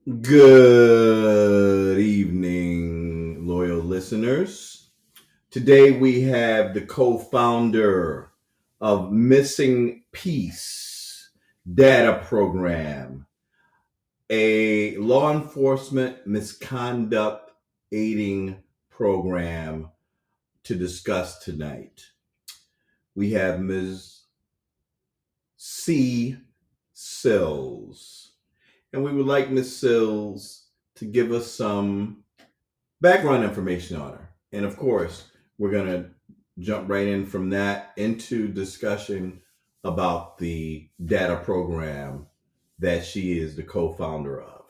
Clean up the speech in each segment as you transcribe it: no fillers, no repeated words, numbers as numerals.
Good evening, loyal listeners. Today we have the co founder of Missing Peace data program, a law enforcement misconduct aiding program to discuss tonight. We have Ms. C. Sills, and we would like Ms. Sills to give us some background information on her. And of course, we're going to jump right in from that into discussion about the data program that she is the co founder of.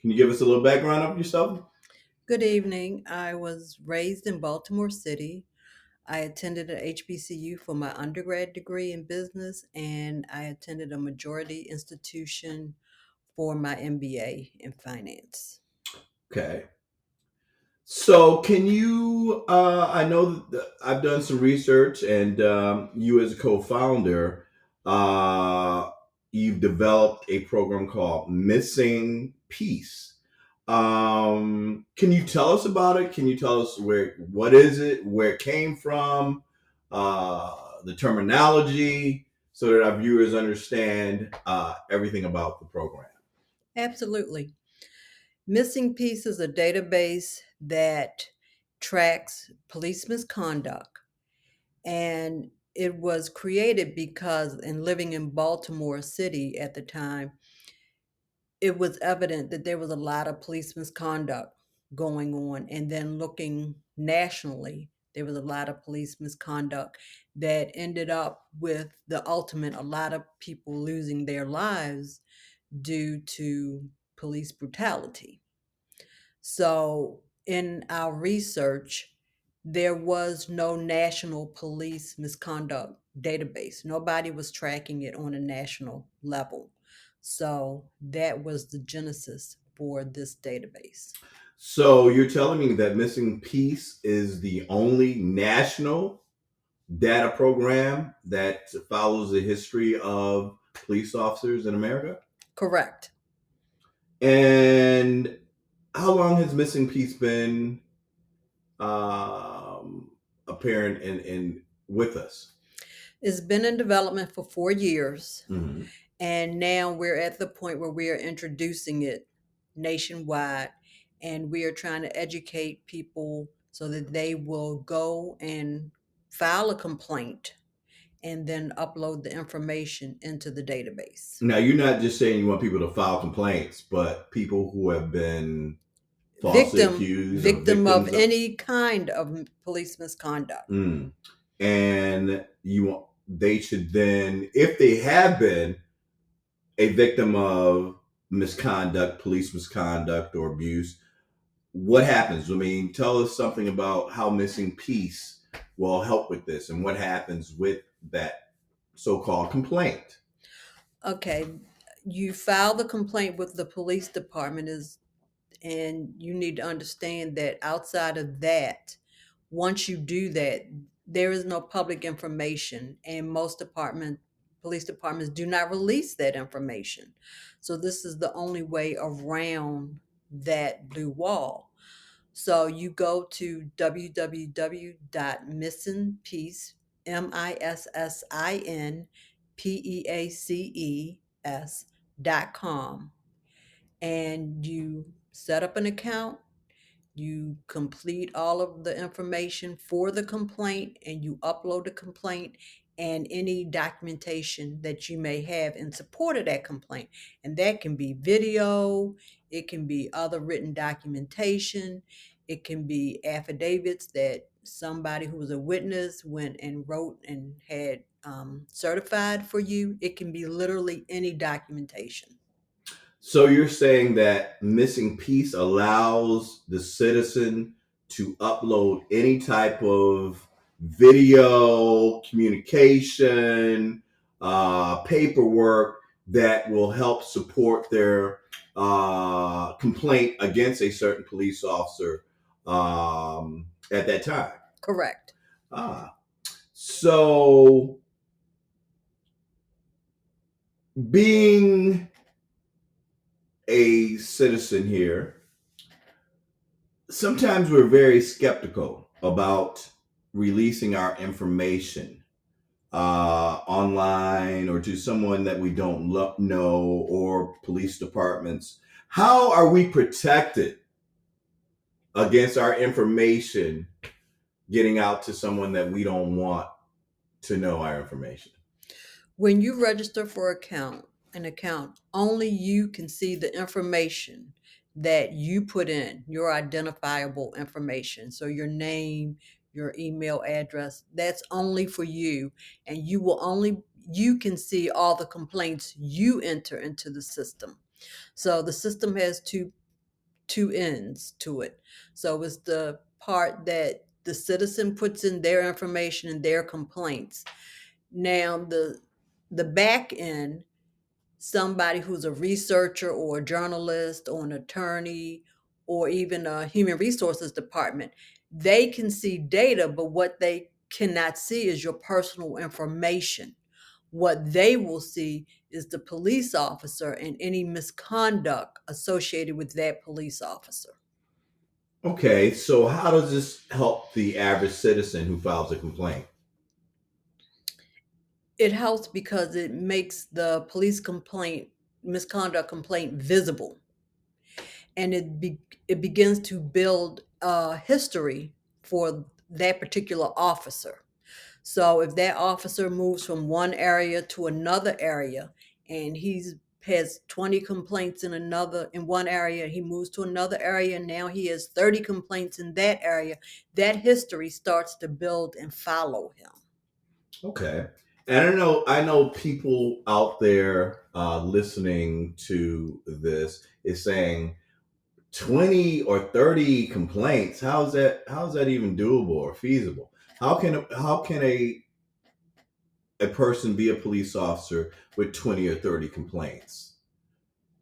Can you give us a little background of yourself? Good evening. I was raised in Baltimore City. I attended a HBCU for my undergrad degree in business, and I attended a majority institution for my MBA in finance. Okay. So, can you? I know that I've done some research, and you, as a co-founder, uh, you've developed a program called Missing Peace. Can you tell us about it? Can you tell us what is it, where it came from, the terminology, so that our viewers understand everything about the program? Absolutely. Missing Peace is a database that tracks police misconduct, and it was created because, in living in Baltimore City at the time, it was evident that there was a lot of police misconduct going on. And then looking nationally, there was a lot of police misconduct that ended up with the ultimate a lot of people losing their lives due to police brutality. So, in our research, there was no national police misconduct database. Nobody was tracking it on a national level. So, that was the genesis for this database. So you're telling me that Missing Peace is the only national data program that follows the history of police officers in America? Correct. And how long has Missing Peace been um, apparent and with us? It's been in development for 4 years, Mhm. and now we're at the point where we are introducing it nationwide, and we are trying to educate people so that they will go and file a complaint and then upload the information into the database. Now, you're not just saying you want people to file complaints, but people who have been falsely Victim accused or victim of victims of. any kind of police misconduct. Mm. And they should then, if they have been a victim of misconduct, police misconduct, or abuse, what happens? I mean, tell us something about how Missing Peace will help with this and what happens with that so-called complaint. Okay, you file the complaint with the police department is and you need to understand that outside of that, once you do that, there is no public information, and most police departments do not release that information. So this is the only way around that blue wall. So you go to www.missinpeace, MissinPeace.com, and you set up an account, you complete all of the information for the complaint, and you upload the complaint and any documentation that you may have in support of that complaint. And that can be video, it can be other written documentation, it can be affidavits that somebody who was a witness went and wrote and had certified for you. It can be literally any documentation. So you're saying that Missing Peace allows the citizen to upload any type of video, communication, paperwork that will help support their complaint against a certain police officer at that time. Correct. Ah, so being a citizen here, sometimes we're very skeptical about releasing our information online or to someone that we don't know or police departments. How are we protected against our information getting out to someone that we don't want to know our information? When you register for an account, only you can see the information that you put in, your identifiable information. So your name, your email address, that's only for you. And you can see all the complaints you enter into the system. So the system has two ends to it. So it's the part that the citizen puts in their information and their complaints. Now the back end, somebody who's a researcher or a journalist or an attorney or even a human resources department, they can see data, but what they cannot see is your personal information. What they will see is the police officer and any misconduct associated with that police officer. Okay, so how does this help the average citizen who files a complaint? It helps because it makes the police complaint, misconduct complaint visible, and it begins to build a history for that particular officer. So if that officer moves from one area to another area and he's has 20 complaints in one area, he moves to another area and now he has 30 complaints in that area, that history starts to build and follow him. Okay. And I know people out there listening to this is saying 20 or 30 complaints. How's that even doable or feasible? How can a person be a police officer with 20 or 30 complaints?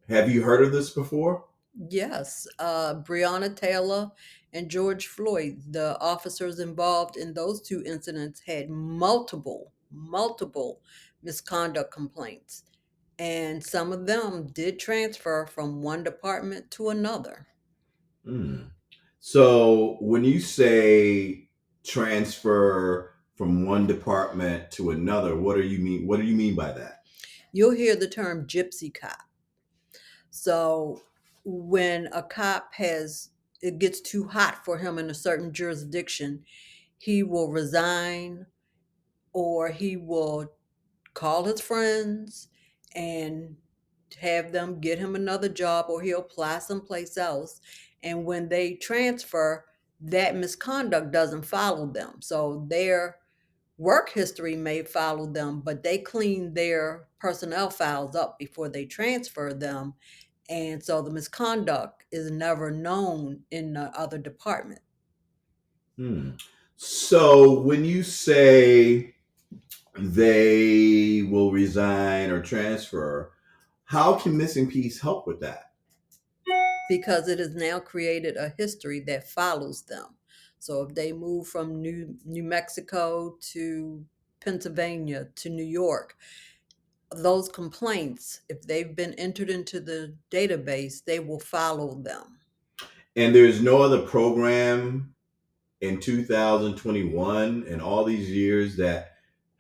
Have you heard of this before? Yes, Breonna Taylor and George Floyd, the officers involved in those two incidents had multiple misconduct complaints. And some of them did transfer from one department to another. Hmm. So when you say transfer from one department to another, what do you mean? What do you mean by that? You'll hear the term gypsy cop. So when a cop it gets too hot for him in a certain jurisdiction, he will resign or he will call his friends and have them get him another job or he'll apply someplace else. And when they transfer, that misconduct doesn't follow them. So their work history may follow them, but they clean their personnel files up before they transfer them. And so the misconduct is never known in the other department. Hmm. So when you say they will resign or transfer, how can Missing Peace help with that? Because it has now created a history that follows them. So if they move from New Mexico to Pennsylvania to New York, those complaints, if they've been entered into the database, they will follow them. And there's no other program in 2021 and all these years that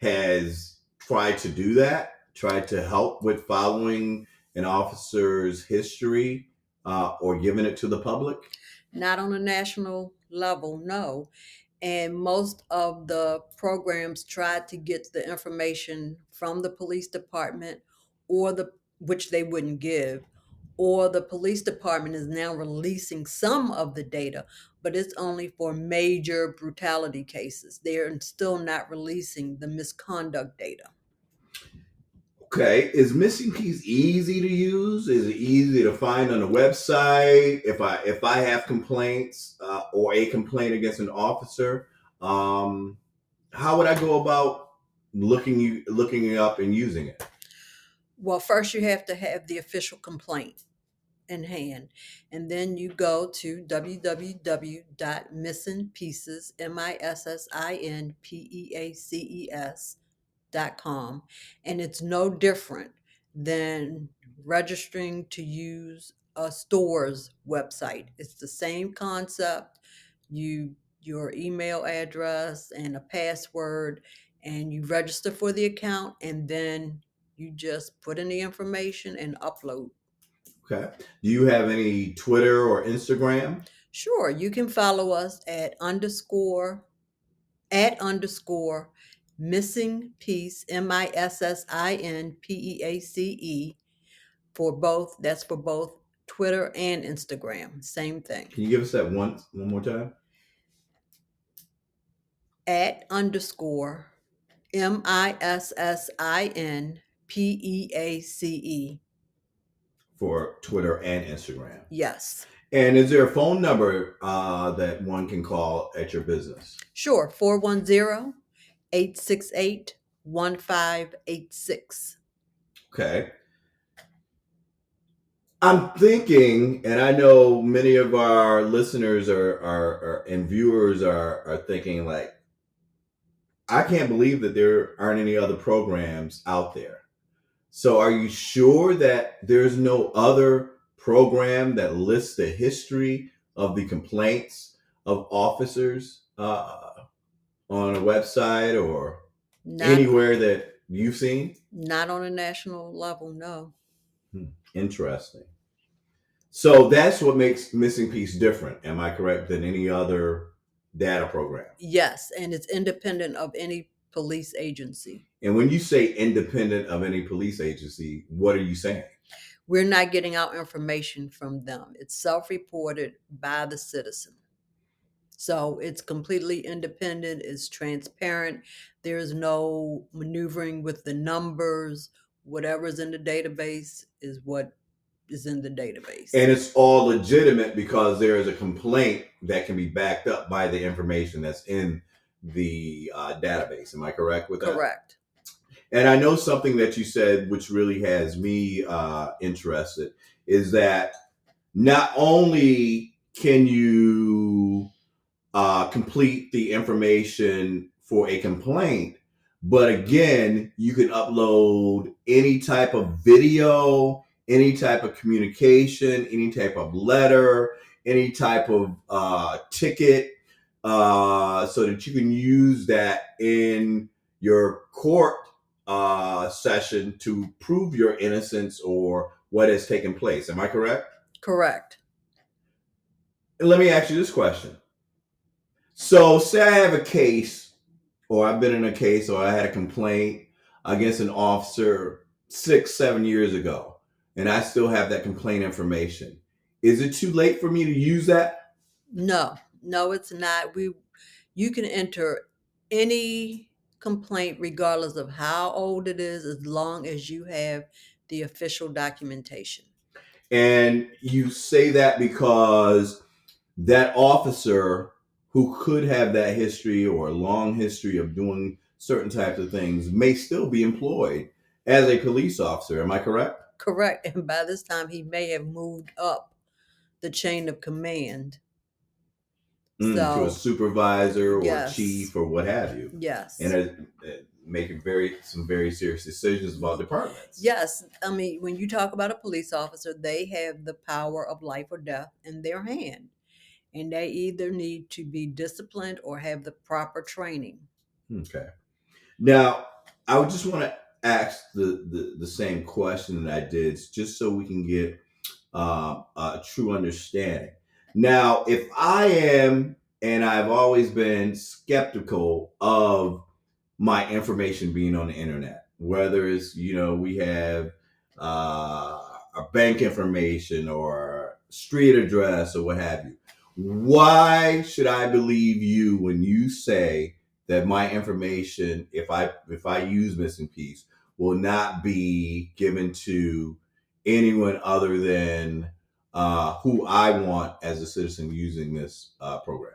has tried to do that, tried to help with following an officer's history or giving it to the public. Not on a national level, no. And most of the programs try to get the information from the police department or which they wouldn't give, or the police department is now releasing some of the data, but it's only for major brutality cases. They're still not releasing the misconduct data. Okay, is Missing Peace easy to use? Is it easy to find on the website? If I have complaints or a complaint against an officer, um, how would I go about looking it up and using it? Well, first you have to have the official complaint in hand. And then you go to www.missinpeaces, missinpeaces.com. And it's no different than registering to use a store's website. It's the same concept. Your email address and a password, and you register for the account, and then you just put in the information and upload. Okay. Do you have any Twitter or Instagram? Sure, you can follow us at underscore missing peace, MissinPeace, for both. That's for both Twitter and Instagram. Same thing. Can you give us that one more time At underscore MissinPeace. for Twitter and Instagram? Yes. And is there a phone number that one can call at your business? Sure. 410-868-1586. Okay. I'm thinking, and I know many of our listeners are and viewers are thinking like, I can't believe that there aren't any other programs out there. So are you sure that there's no other program that lists the history of the complaints of officers on a website or Not anywhere that you've seen? not on a national level, no. Interesting. So that's what makes Missing Piece different. Am I correct than any other data program? Yes, and it's independent of any police agency. And when you say independent of any police agency, what are you saying? We're not getting our information from them. It's self-reported by the citizen. So it's completely independent, it's transparent. There's no maneuvering with the numbers. Whatever's in the database is what is in the database. And it's all legitimate because there is a complaint that can be backed up by the information that's in the database. Am I correct with that? Correct. And I know something that you said, which really has me interested, is that not only can you complete the information for a complaint, but again, you can upload any type of video, any type of communication, any type of letter, any type of ticket, so that you can use that in your court session to prove your innocence or what has taken place. Am I correct? Correct. And let me ask you this question. So, say I have a case, or I've been in a case, or I had a complaint against an officer 6, 7 years ago, and I still have that complaint information. Is it too late for me to use that? No, no, it's not. You can enter any complaint regardless of how old it is, as long as you have the official documentation. And you say that because that officer who could have that history or a long history of doing certain types of things may still be employed as a police officer. Am I correct? Correct. And by this time, he may have moved up the chain of command. To a So, supervisor or yes, chief or what have you, yes, and making some very serious decisions about departments. yes. I mean, when you talk about a police officer, they have the power of life or death in their hand, and they either need to be disciplined or have the proper training. Okay. Now, I would just want to ask the same question that I did, just so we can get a true understanding. Now, if I am, and I've always been skeptical of my information being on the internet, whether it's, we have our bank information or street address or what have you. Why should I believe you when you say that my information, if I use Missin Peace, will not be given to anyone other than who I want as a citizen using this program?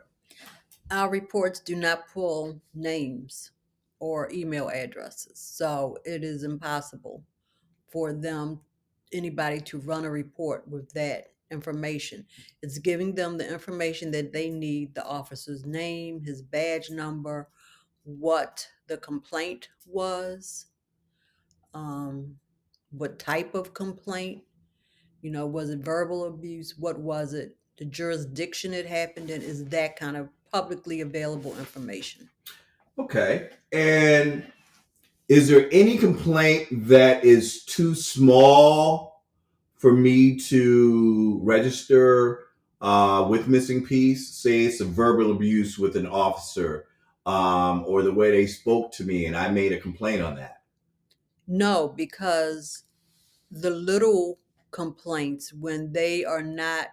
Our reports do not pull names or email addresses, so it is impossible for anybody to run a report with that information. It's giving them the information that they need: the officer's name, his badge number, what the complaint was, what type of complaint, Was it verbal abuse? What was it? The jurisdiction it happened in, is that kind of publicly available information. Okay. And is there any complaint that is too small for me to register with Missing Peace? Say it's a verbal abuse with an officer, or the way they spoke to me, and I made a complaint on that. No, because the little complaints, when they are not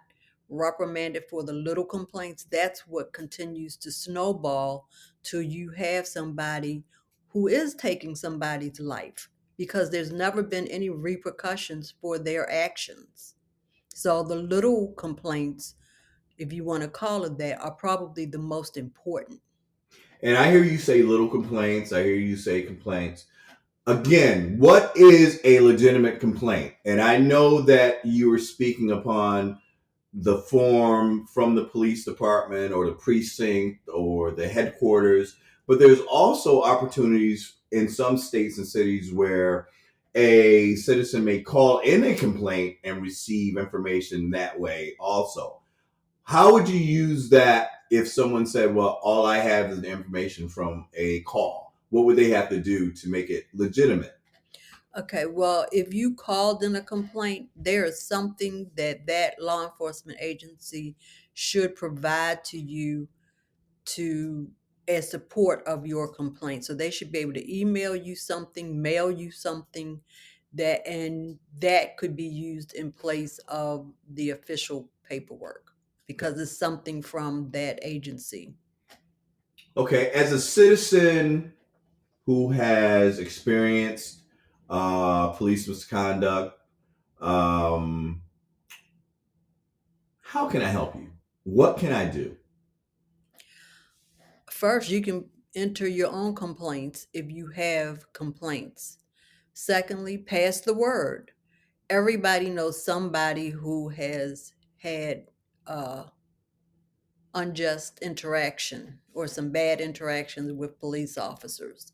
reprimanded for the little complaints, that's what continues to snowball till you have somebody who is taking somebody's life, because there's never been any repercussions for their actions. So the little complaints, if you want to call it that, are probably the most important. And I hear you say little complaints. I hear you say complaints. Again, what is a legitimate complaint? And I know that you were speaking upon the form from the police department or the precinct or the headquarters, but there's also opportunities in some states and cities where a citizen may call in a complaint and receive information that way also. How would you use that if someone said, well, all I have is the information from a call? What would they have to do to make it legitimate? Okay, well, if you called in a complaint, there is something that that law enforcement agency should provide to you to as support of your complaint. So they should be able to email you something, mail you something, and that could be used in place of the official paperwork because it's something from that agency. Okay, as a citizen who has experienced police misconduct, um, how can I help you? What can I do? First, you can enter your own complaints if you have complaints. Secondly, pass the word. Everybody knows somebody who has had unjust interaction or some bad interactions with police officers.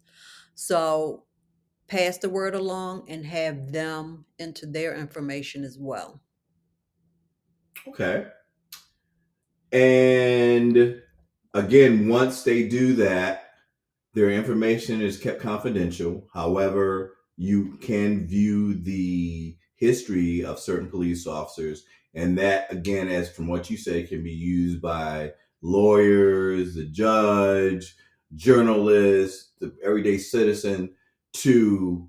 So pass the word along and have them enter their information as well. Okay. And again, once they do that, their information is kept confidential. However, you can view the history of certain police officers. And that, again, as from what you say, can be used by lawyers, the judge, journalists, the everyday citizen to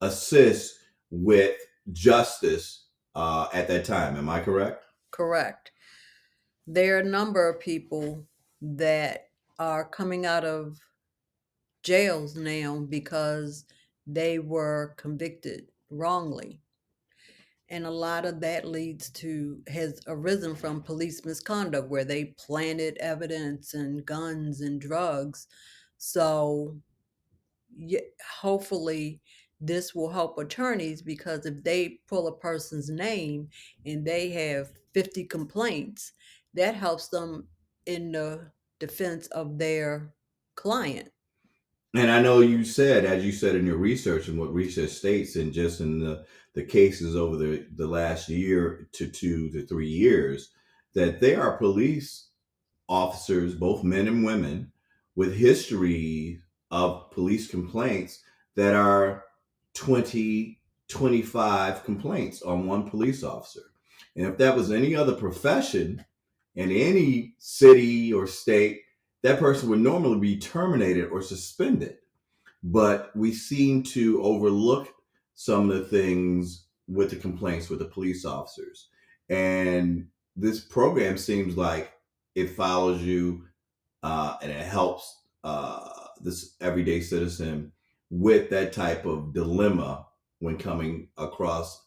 assist with justice at that time. Am I correct? Correct. There are a number of people that are coming out of jails now because they were convicted wrongly. And a lot of that has arisen from police misconduct where they planted evidence and guns and drugs. So hopefully this will help attorneys, because if they pull a person's name and they have 50 complaints, that helps them in the defense of their client. And I know you said, as you said in your research and what research states, and just in the cases over the last year to 2 to 3 years, that there are police officers, both men and women, with history of police complaints that are 20, 25 complaints on one police officer. And if that was any other profession in any city or state, that person would normally be terminated or suspended. But we seem to overlook some of the things with the complaints with the police officers. And this program seems like it follows you, and it helps this everyday citizen with that type of dilemma when coming across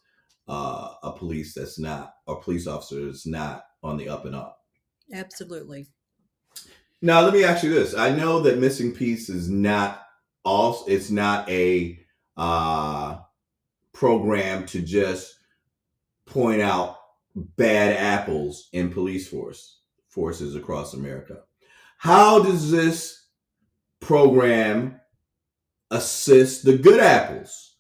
a police that's not, or police officer that's not on the up and up. Absolutely. Now, let me ask you this. I know that Missing Peace is not also, it's not a uh, program to just point out bad apples in forces across America. How does this program assist the good apples?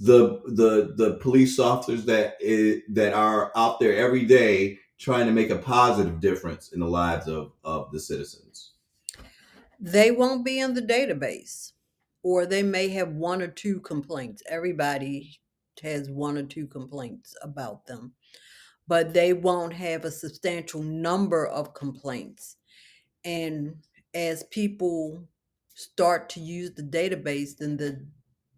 the police officers that are out there every day trying to make a positive difference in the lives of the citizens? They won't be in the database, or they may have one or two complaints. Everybody has one or two complaints about them, but they won't have a substantial number of complaints. And as people start to use the database, then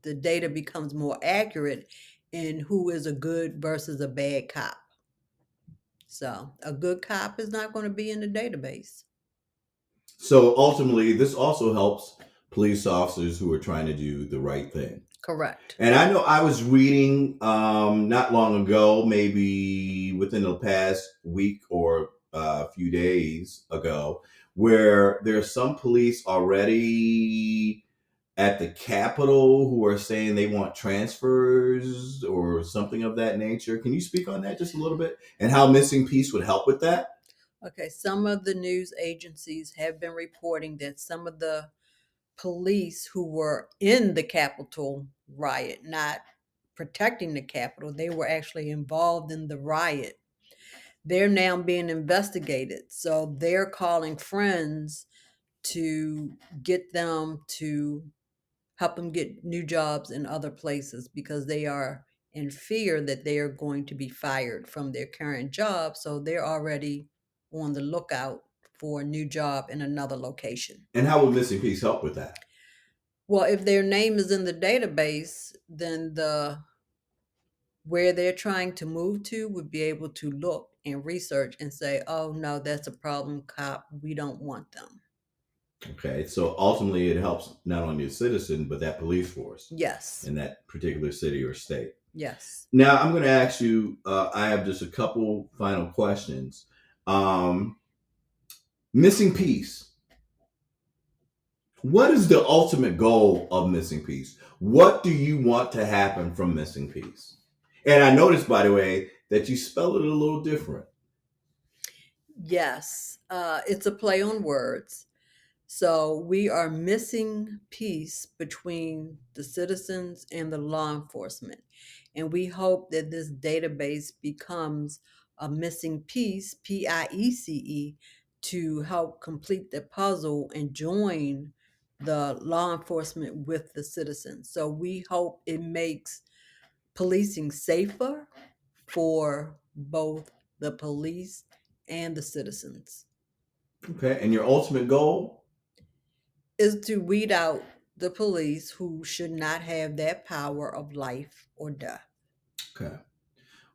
the data becomes more accurate in who is a good versus a bad cop. So a good cop is not going to be in the database. So ultimately, this also helps police officers who are trying to do the right thing. Correct. And I know I was reading not long ago, maybe within the past week or a few days ago, where there's some police already at the Capitol who are saying they want transfers or something of that nature. Can you speak on that just a little bit and how Missing Peace would help with that? Okay, some of the news agencies have been reporting that some of the police who were in the Capitol riot, not protecting the Capitol, they were actually involved in the riot. They're now being investigated. So they're calling friends to get them to help them get new jobs in other places because they are in fear that they are going to be fired from their current job. So they're already on the lookout for a new job in another location. And how would Missing Peace help with that? Well, if their name is in the database, then the where they're trying to move to would be able to look and research and say, oh no, that's a problem cop. We don't want them. Okay, so ultimately it helps not only the citizen, but that police force Yes. in that particular city or state. Yes. Now, I'm going to ask you, I have just a couple final questions. Um, Missing Peace. What is the ultimate goal of Missing Peace? What do you want to happen from Missing Peace? And I noticed, by the way, that you spell it a little different. Yes. It's a play on words. So we are missing peace between the citizens and the law enforcement. And we hope that this database becomes a missing piece, PIECE, to help complete the puzzle and join the law enforcement with the citizens. So we hope it makes policing safer for both the police and the citizens. Okay, and your ultimate goal? Is to weed out the police who should not have that power of life or death. Okay.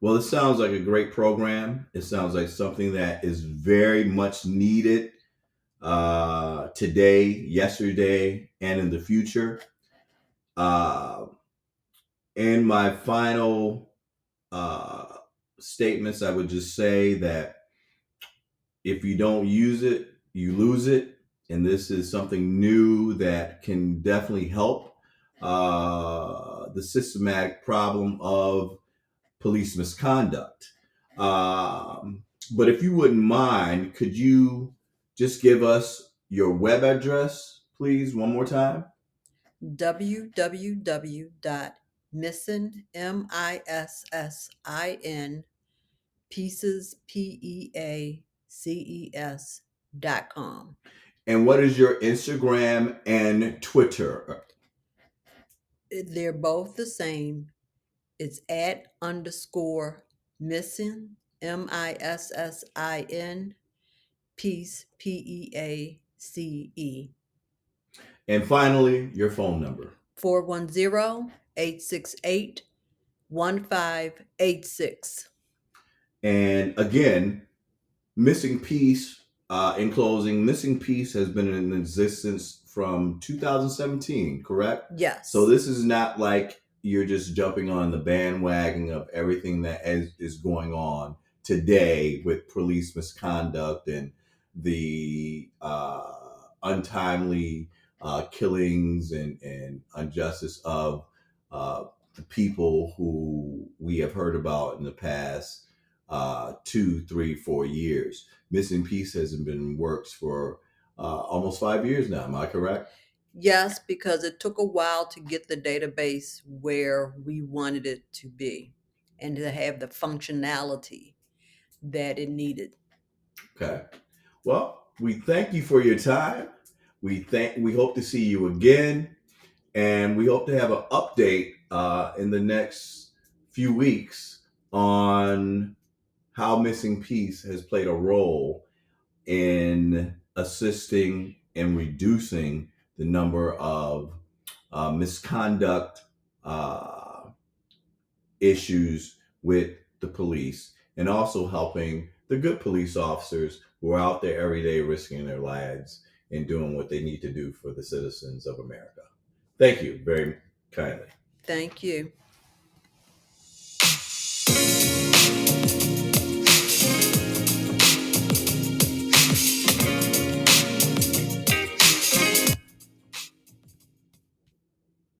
Well, it sounds like a great program. It sounds like something that is very much needed today, yesterday, and in the future. Uh, in my final uh, statements, I would just say that if you don't use it, you lose it. And this is something new that can definitely help the systematic problem of police misconduct. But if you wouldn't mind, could you just give us your web address, please, one more time? www.missin, pieces, PEACES.com. And what is your Instagram and Twitter? They're both the same. It's at underscore missing, MISSIN, peace, PEACE. And finally, your phone number. 410-868-1586. And again, Missing Peace, in closing, Missing Peace has been in existence from 2017, correct? Yes. So this is not like you're just jumping on the bandwagon of everything that is going on today with police misconduct and the untimely killings and injustice of uh, the people who we have heard about in the past 2, 3, 4 years. Missing Peace has been in works for almost 5 years now. Am I correct? Yes, because it took a while to get the database where we wanted it to be and to have the functionality that it needed. Okay. Well, we thank you for your time. We hope to see you again, and we hope to have an update in the next few weeks on how Missing Peace has played a role in assisting and reducing the number of misconduct uh, issues with the police, and also helping the good police officers who are out there every day risking their lives and doing what they need to do for the citizens of America. Thank you very kindly. Thank you.